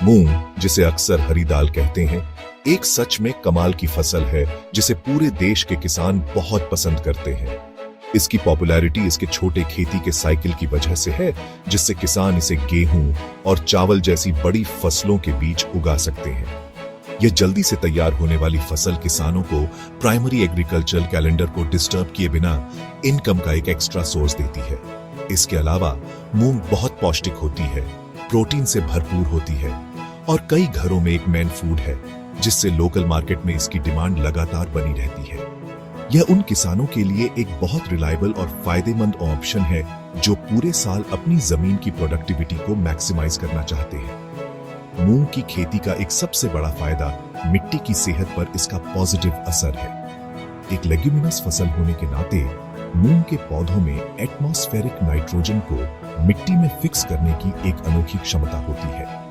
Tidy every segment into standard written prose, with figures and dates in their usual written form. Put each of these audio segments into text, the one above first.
मूंग, जिसे अक्सर हरी दाल कहते हैं, एक सच में कमाल की फसल है जिसे पूरे देश के किसान बहुत पसंद करते हैं। इसकी पॉपुलैरिटी इसके छोटे खेती के साइकिल की वजह से है, जिससे किसान इसे गेहूं और चावल जैसी बड़ी फसलों के बीच उगा सकते हैं। यह जल्दी से तैयार होने वाली फसल किसानों को प्राइमरी एग्रीकल्चरल कैलेंडर को डिस्टर्ब किए बिना इनकम का एक एक्स्ट्रा सोर्स देती है। इसके अलावा मूंग बहुत पौष्टिक होती है, प्रोटीन से भरपूर होती है और कई घरों में एक मेन फूड है, जिससे लोकल मार्केट में इसकी डिमांड लगातार बनी रहती है। यह उन किसानों के लिए एक बहुत रिलायबल और फायदेमंद ऑप्शन है जो पूरे साल अपनी जमीन की प्रोडक्टिविटी को मैक्सिमाइज करना चाहते हैं। मूंग की खेती का एक सबसे बड़ा फायदा मिट्टी की सेहत पर इसका पॉजिटिव असर है। एक लेग्यूमिनस फसल होने के नाते मूंग के पौधों में एटमॉस्फेरिक नाइट्रोजन को मिट्टी में फिक्स करने की एक अनोखी क्षमता होती है।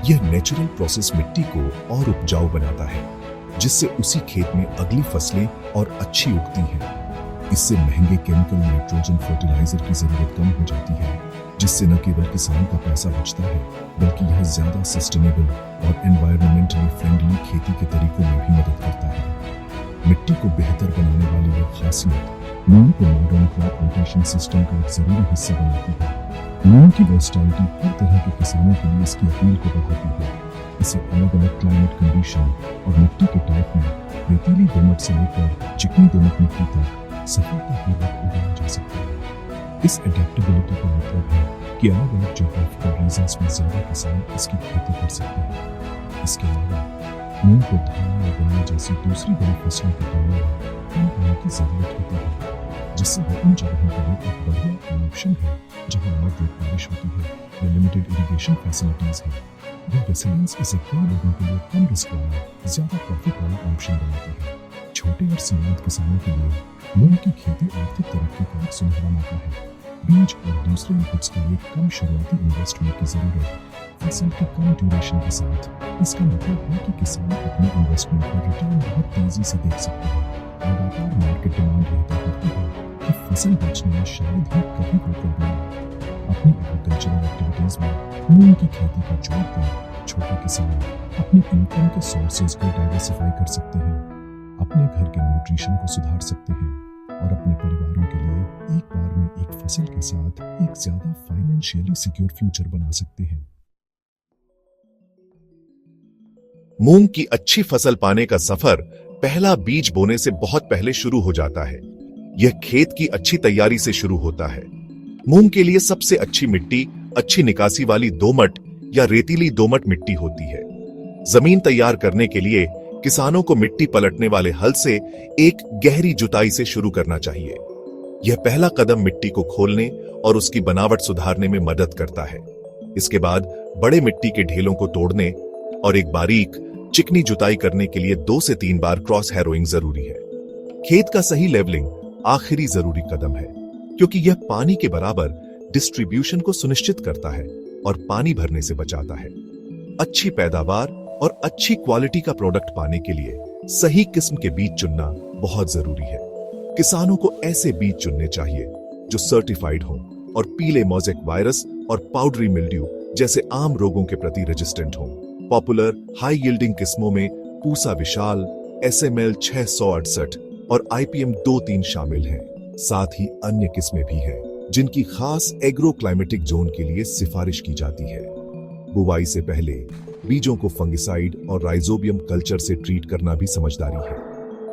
यह नेचुरल प्रोसेस मिट्टी को और उपजाऊ बनाता है, जिससे उसी खेत में अगली फसलें और अच्छी उगती हैं। इससे महंगे केमिकल नाइट्रोजन फर्टिलाइजर की जरूरत कम हो जाती है, जिससे न केवल किसान का पैसा बचता है, बल्कि यह ज्यादा सस्टेनेबल और एनवायरमेंटली फ्रेंडली खेती के तरीकों में भी मदद करता है। मिट्टी को बेहतर बनाने वाली यह खासियत मूंग को मॉडर्न क्रॉप रोटेशन सिस्टम का एक जरूरी हिस्सा बनाती है। मूंग की वर्सटाइलिटी हर तरह के किसानों के लिए इसकी अपील को बढ़ाती है। इसे अलग अलग क्लाइमेट कंडीशन और मिट्टी के टाइप में रेतीली दोमट से लेकर चिकनी दोमट मिट्टी तक सफलतापूर्वक उगाया जा सकता है। इस एडेप्टेबिलिटी का मतलब है कि अलग अलग ज्योग्राफिकल रीजन्स में ज्यादा किसान इसकी खेती कर सकते हैं। इसके अलावा मूंग को धान या गन्ना जैसी दूसरी बड़ी फसलों की तुलना में कम पानी की जरूरत होती है, जिससे वह उन जगहों के लिए एक बढ़िया ऑप्शन है जहां मॉडरेट बारिश होती है या लिमिटेड इरिगेशन फैसिलिटीज है। यह रेसिलियंस इसे कई लोगों के लिए कम रिस्क वाला, ज्यादा प्रॉफिट वाला ऑप्शन बनाती है। छोटे और सीमांत किसानों के लिए मूंग की खेती आर्थिक तरक्की का एक सुनहरा मौका है। बीज और दूसरे इनपुट्स के लिए कम शुरुआती इन्वेस्टमेंट की जरूरत, फसल की कम ड्यूरेशन के साथ इसका मतलब है कि किसान अपने इन्वेस्टमेंट का रिटर्न बहुत तेजी से देख सकते हैं। लगातार मार्केट डिमांड रहता करती है कि फसल बेचने में शायद ही कभी कोई प्रॉब्लम आए। अपनी एग्रीकल्चरल एक्टिविटीज में मूंग की खेती को जोड़कर छोटे किसान अपने इनकम के सोर्सेज को डाइवर्सिफाई कर सकते हैं, अपने घर के न्यूट्रिशन को सुधार सकते हैं और अपने परिवारों के लिए एक बार में एक फसल के साथ एक ज्यादा फाइनेंशियली सिक्योर फ्यूचर बना सकते हैं। मूंग की अच्छी फसल पाने का सफर पहला बीज बोने से बहुत पहले शुरू हो जाता है। यह खेत की अच्छी तैयारी से शुरू होता है। मूंग के लिए सबसे अच्छी मिट्टी अच्छी निकासी वाली दोमट या रेतीली दोमट मिट्टी होती है। जमीन तैयार करने के लिए किसानों को मिट्टी पलटने वाले हल से एक गहरी जुताई से शुरू करना चाहिए। यह पहला कदम मिट्टी को खोलने और उसकी बनावट सुधारने में मदद करता है। इसके बाद बड़े मिट्टी के ढेलों को तोड़ने और एक बारीक चिकनी जुताई करने के लिए 2 से 3 बार क्रॉस हैरोइंग जरूरी है। खेत का सही लेवलिंग आखिरी जरूरी कदम है, क्योंकि यह पानी के बराबर डिस्ट्रीब्यूशन को सुनिश्चित करता है और पानी भरने से बचाता है। अच्छी पैदावार और अच्छी क्वालिटी का प्रोडक्ट पाने के लिए सही किस्म के बीज चुनना बहुत जरूरी है। किसानों को ऐसे बीज चुनने चाहिए जो सर्टिफाइड हों और पीले मोज़ेक वायरस और पाउडरी मिल्ड्यू जैसे आम रोगों के प्रति रेजिस्टेंट हों। पॉपुलर हाई यील्डिंग किस्मों में पूसा विशाल, SML 668 और IPM 23 शामिल हैं। साथ ही अन्य किस्में भी हैं जिनकी खास एग्रो क्लाइमेटिक जोन के लिए सिफारिश की जाती है। बुवाई से पहले बीजों को फंगिसाइड और राइजोबियम कल्चर से ट्रीट करना भी समझदारी है।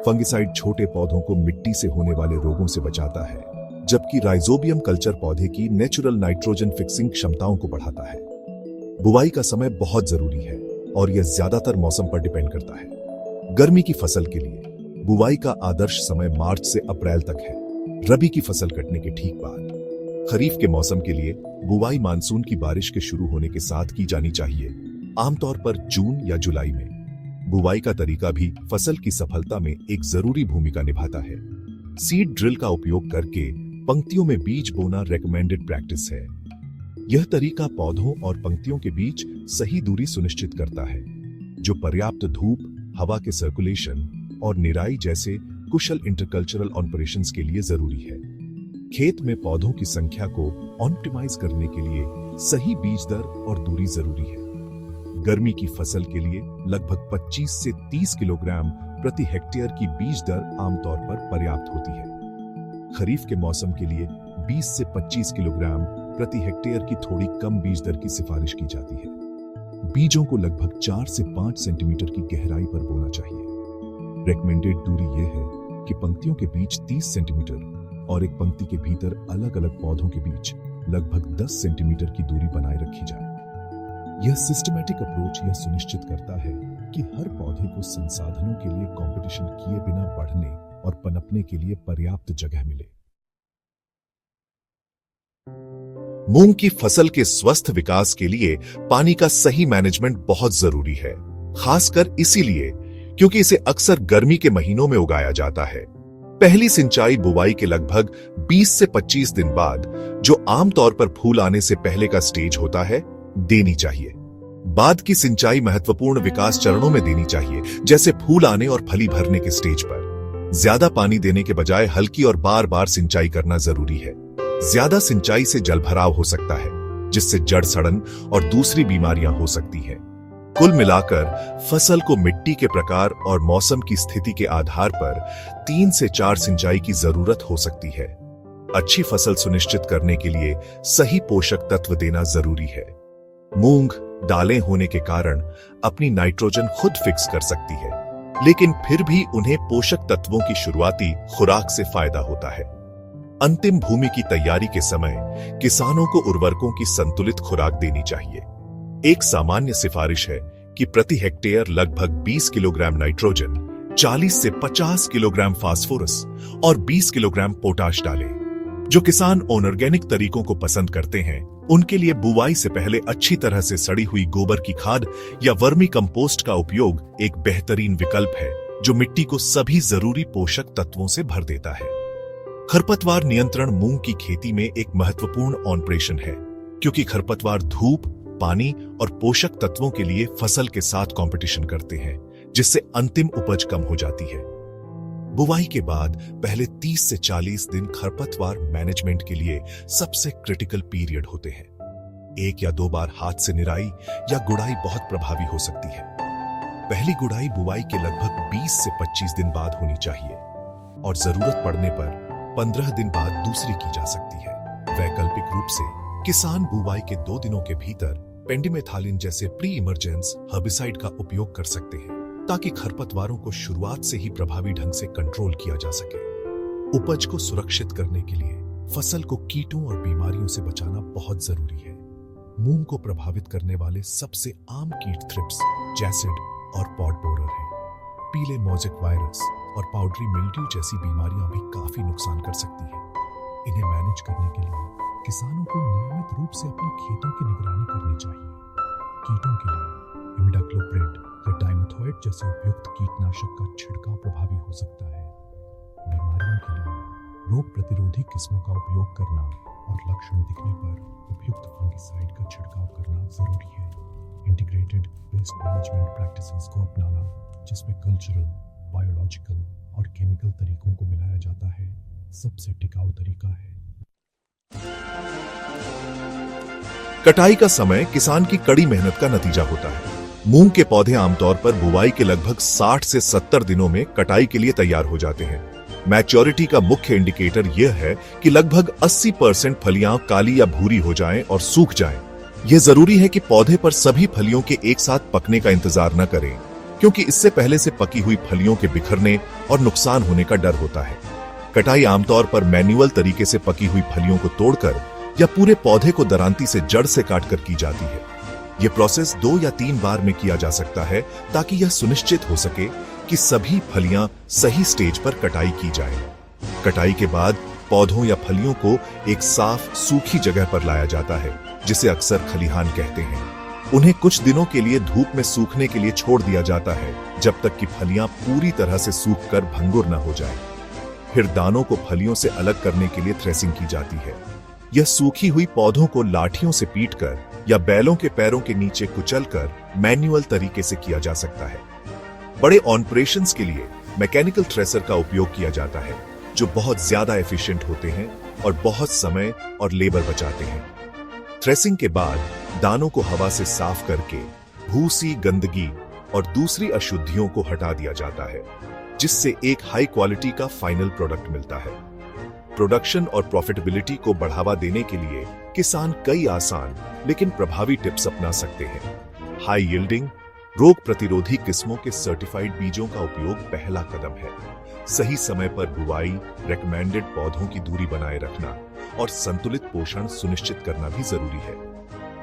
फंगिसाइड छोटे पौधों को मिट्टी से होने वाले रोगों से बचाता है, जबकि राइजोबियम कल्चर पौधे की नेचुरल नाइट्रोजन फिक्सिंग क्षमताओं को बढ़ाता है। बुवाई का समय बहुत जरूरी है और यह ज्यादातर मौसम पर डिपेंड करता है। गर्मी की फसल के लिए बुवाई का आदर्श समय मार्च से अप्रैल तक है, रबी की फसल कटने के ठीक बाद। खरीफ के मौसम के लिए बुवाई मानसून की बारिश के शुरू होने के साथ की जानी चाहिए, आमतौर पर जून या जुलाई में। बुवाई का तरीका भी फसल की सफलता में एक जरूरी भूमिका निभाता है। सीड ड्रिल का उपयोग करके पंक्तियों में बीज बोना रेकमेंडेड प्रैक्टिस है। यह तरीका पौधों और पंक्तियों के बीच सही दूरी सुनिश्चित करता है, जो पर्याप्त धूप, हवा के सर्कुलेशन और निराई जैसे कुशल इंटरकल्चरल ऑपरेशंस के लिए जरूरी है। खेत में पौधों की संख्या को ऑप्टिमाइज करने के लिए सही बीज दर और दूरी जरूरी है। गर्मी की फसल के लिए लगभग 25 से 30 किलोग्राम प्रति हेक्टेयर की बीज दर आमतौर पर पर्याप्त होती है। खरीफ के मौसम के लिए 20 से 25 किलोग्राम प्रति हेक्टेयर की थोड़ी कम बीज दर की सिफारिश की जाती है। बीजों को लगभग 4 से 5 सेंटीमीटर की गहराई पर बोना चाहिए। रेकमेंडेड दूरी यह है कि पंक्तियों के बीच 30 सेंटीमीटर और एक पंक्ति के भीतर अलग अलग पौधों के बीच लगभग 10 सेंटीमीटर की दूरी बनाए रखी जाए। यह सिस्टमैटिक अप्रोच यह सुनिश्चित करता है कि हर पौधे को संसाधनों के लिए कंपटीशन किए बिना बढ़ने और पनपने के लिए पर्याप्त जगह मिले। मूंग की फसल के स्वस्थ विकास के लिए पानी का सही मैनेजमेंट बहुत जरूरी है, खासकर इसीलिए क्योंकि इसे अक्सर गर्मी के महीनों में उगाया जाता है। पहली सिंचाई बुवाई के लगभग 20 से 25 दिन बाद, जो आमतौर पर फूल आने से पहले का स्टेज होता है, देनी चाहिए। बाद की सिंचाई महत्वपूर्ण विकास चरणों में देनी चाहिए, जैसे फूल आने और फली भरने के स्टेज पर। ज्यादा पानी देने के बजाय हल्की और बार बार सिंचाई करना जरूरी है। ज्यादा सिंचाई से जलभराव हो सकता है, जिससे जड़ सड़न और दूसरी बीमारियां हो सकती हैं। कुल मिलाकर फसल को मिट्टी के प्रकार और मौसम की स्थिति के आधार पर 3 से 4 सिंचाई की जरूरत हो सकती है। अच्छी फसल सुनिश्चित करने के लिए सही पोषक तत्व देना जरूरी है। मूंग दालें होने के कारण अपनी नाइट्रोजन खुद फिक्स कर सकती है, लेकिन फिर भी उन्हें पोषक तत्वों की शुरुआती खुराक से फायदा होता है। अंतिम भूमि की तैयारी के समय किसानों को उर्वरकों की संतुलित खुराक देनी चाहिए। एक सामान्य सिफारिश है कि प्रति हेक्टेयर लगभग 20 किलोग्राम नाइट्रोजन, 40 से 50 किलोग्राम फास्फोरस और 20 किलोग्राम पोटाश डालें। जो किसान ऑर्गेनिक तरीकों को पसंद करते हैं, उनके लिए बुवाई से पहले अच्छी तरह से सड़ी हुई गोबर की खाद या वर्मी कंपोस्ट का उपयोग एक बेहतरीन विकल्प है, जो मिट्टी को सभी जरूरी पोषक तत्वों से भर देता है। खरपतवार नियंत्रण मूंग की खेती में एक महत्वपूर्ण ऑपरेशन है, क्योंकि खरपतवार धूप, पानी और पोषक तत्वों के लिए फसल के साथ कंपटीशन करते हैं, जिससे अंतिम उपज कम हो जाती है। बुवाई के बाद पहले 30 से 40 दिन खरपतवार मैनेजमेंट के लिए सबसे क्रिटिकल पीरियड होते हैं। 1 या 2 बार हाथ से निराई या गुड़ाई बहुत प्रभावी हो सकती है। पहली गुड़ाई बुवाई के लगभग 20 से 25 दिन बाद होनी चाहिए और जरूरत पड़ने पर 15 दिन बाद दूसरी की जा सकती है। वैकल्पिक रूप से किसान बुवाई के 2 दिनों के भीतर पेंडिमेथालिन जैसे प्री इमरजेंस हर्बिसाइड का उपयोग कर सकते हैं, ताकि खरपतवारों को शुरुआत से ही प्रभावी ढंग से कंट्रोल किया जा सके। उपज को सुरक्षित करने के लिए फसल को कीटों और बीमारियों से बचाना बहुत जरूरी है। मूंग को प्रभावित करने वाले सबसे आम कीट थ्रिप्स, जैसिड और पॉड बोरर है। पीले मोज़ेक वायरस और पाउडरी मिल्ड्यू जैसी बीमारियां भी काफी नुकसान कर सकती हैं। इन्हें मैनेज करने के लिए किसानों को नियमित रूप से अपने खेतों की निगरानी करनी चाहिए। कीटों के लिए इमिडाक्लोप्रिड या डाइमेथोएट जैसे उपयुक्त कीटनाशक का छिड़काव प्रभावी हो सकता है। बीमारियों के लिए रोग प्रतिरोधी किस्मों का उपयोग करना और लक्षण दिखने पर उपयुक्त फंगिसाइड का छिड़काव करना जरूरी है। इंटीग्रेटेड पेस्ट मैनेजमेंट प्रैक्टिसेस को अपनाना, जिसमें कल्चरल, बायोलॉजिकल और केमिकल तरीकों को मिलाया जाता है, सबसे टिकाऊ तरीका है। कटाई का समय किसान की कड़ी मेहनत का नतीजा होता है। मूंग के पौधे आमतौर पर बुवाई के लगभग 60 से 70 दिनों में कटाई के लिए तैयार हो जाते हैं। मैच्योरिटी का मुख्य इंडिकेटर यह है कि लगभग 80% फलियां काली या भूरी हो जाएं और सूख जाएं। यह जरूरी है कि पौधे पर सभी फलियों के एक साथ पकने का इंतजार न करें, क्योंकि इससे पहले से पकी हुई फलियों के बिखरने और नुकसान होने का डर होता है। कटाई आमतौर पर मैन्युअल तरीके से पकी हुई फलियों को तोड़कर या पूरे पौधे को दरांती से जड़ से काटकर की जाती है। यह प्रोसेस 2 या 3 बार में किया जा सकता है, ताकि यह सुनिश्चित हो सके कि सभी फलियां सही स्टेज पर कटाई की जाए। कटाई के बाद पौधों या फलियों को एक साफ, सूखी जगह पर लाया जाता है, जिसे अक्सर खलिहान कहते हैं। उन्हें कुछ दिनों के लिए धूप में सूखने के लिए छोड़ दिया जाता है, जब तक कि फलियां पूरी तरह से सूखकर भंगुर न हो जाए। फिर दानों को फलियों से अलग करने के लिए थ्रेसिंग की जाती है। यह सूखी हुई पौधों को लाठियों से पीटकर या बैलों के पैरों के नीचे कुचलकर मैन्युअल तरीके से किया जा सकता है। बड़े ऑपरेशंस के लिए मैकेनिकल थ्रेसर का उपयोग किया जाता है, जो बहुत ज्यादा एफिशिएंट होते हैं और बहुत समय और लेबर बचाते हैं। थ्रेसिंग के बाद दानों को हवा से साफ करके भूसी, गंदगी और दूसरी अशुद्धियों को हटा दिया जाता है, जिससे एक हाई क्वालिटी का फाइनल प्रोडक्ट मिलता है। प्रोडक्शन और प्रॉफिटेबिलिटी को बढ़ावा देने के लिए किसान कई आसान लेकिन प्रभावी टिप्स अपना सकते हैं। हाई यील्डिंग, रोग प्रतिरोधी किस्मों के सर्टिफाइड बीजों का उपयोग पहला कदम है। सही समय पर बुवाई, रेकमेंडेड पौधों की दूरी बनाए रखना और संतुलित पोषण सुनिश्चित करना भी जरूरी है।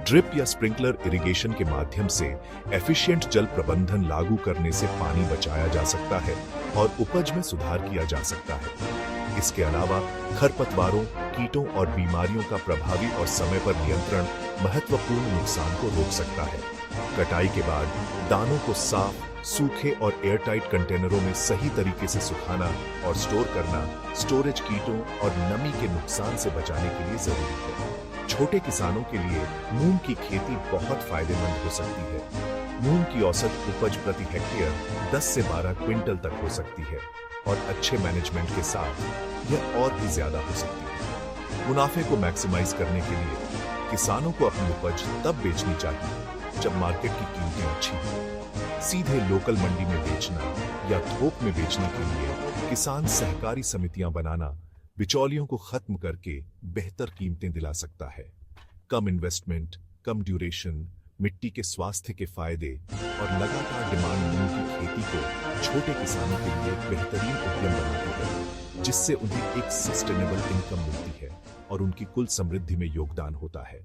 ड्रिप या स्प्रिंकलर इरिगेशन के माध्यम से एफिशिएंट जल प्रबंधन लागू करने से पानी बचाया जा सकता है और उपज में सुधार किया जा सकता है। इसके अलावा खरपतवारों, कीटों और बीमारियों का प्रभावी और समय पर नियंत्रण महत्वपूर्ण नुकसान को रोक सकता है। कटाई के बाद दानों को साफ, सूखे और एयरटाइट कंटेनरों में सही तरीके से सुखाना और स्टोर करना स्टोरेज कीटों और नमी के नुकसान से बचाने के लिए जरूरी है। छोटे किसानों के लिए मूंग की खेती बहुत फायदेमंद हो सकती है। मूंग की औसत उपज प्रति हेक्टेयर 10 से 12 क्विंटल तक हो सकती है और अच्छे मैनेजमेंट के साथ यह और भी ज्यादा हो सकती है। मुनाफे को मैक्सिमाइज करने के लिए किसानों को अपनी उपज तब बेचनी चाहिए जब मार्केट की कीमतें अच्छी हों। सीधे लोकल मंडी में बेचना या थोक में बेचने के लिए किसान सहकारी समितियां बनाना बिचौलियों को खत्म करके बेहतर कीमतें दिला सकता है। कम इन्वेस्टमेंट, कम ड्यूरेशन, मिट्टी के स्वास्थ्य के फायदे और लगातार डिमांड मूंग की खेती को छोटे किसानों के लिए एक बेहतरीन उद्यम बनाती है, जिससे उन्हें एक सस्टेनेबल इनकम मिलती है और उनकी कुल समृद्धि में योगदान होता है।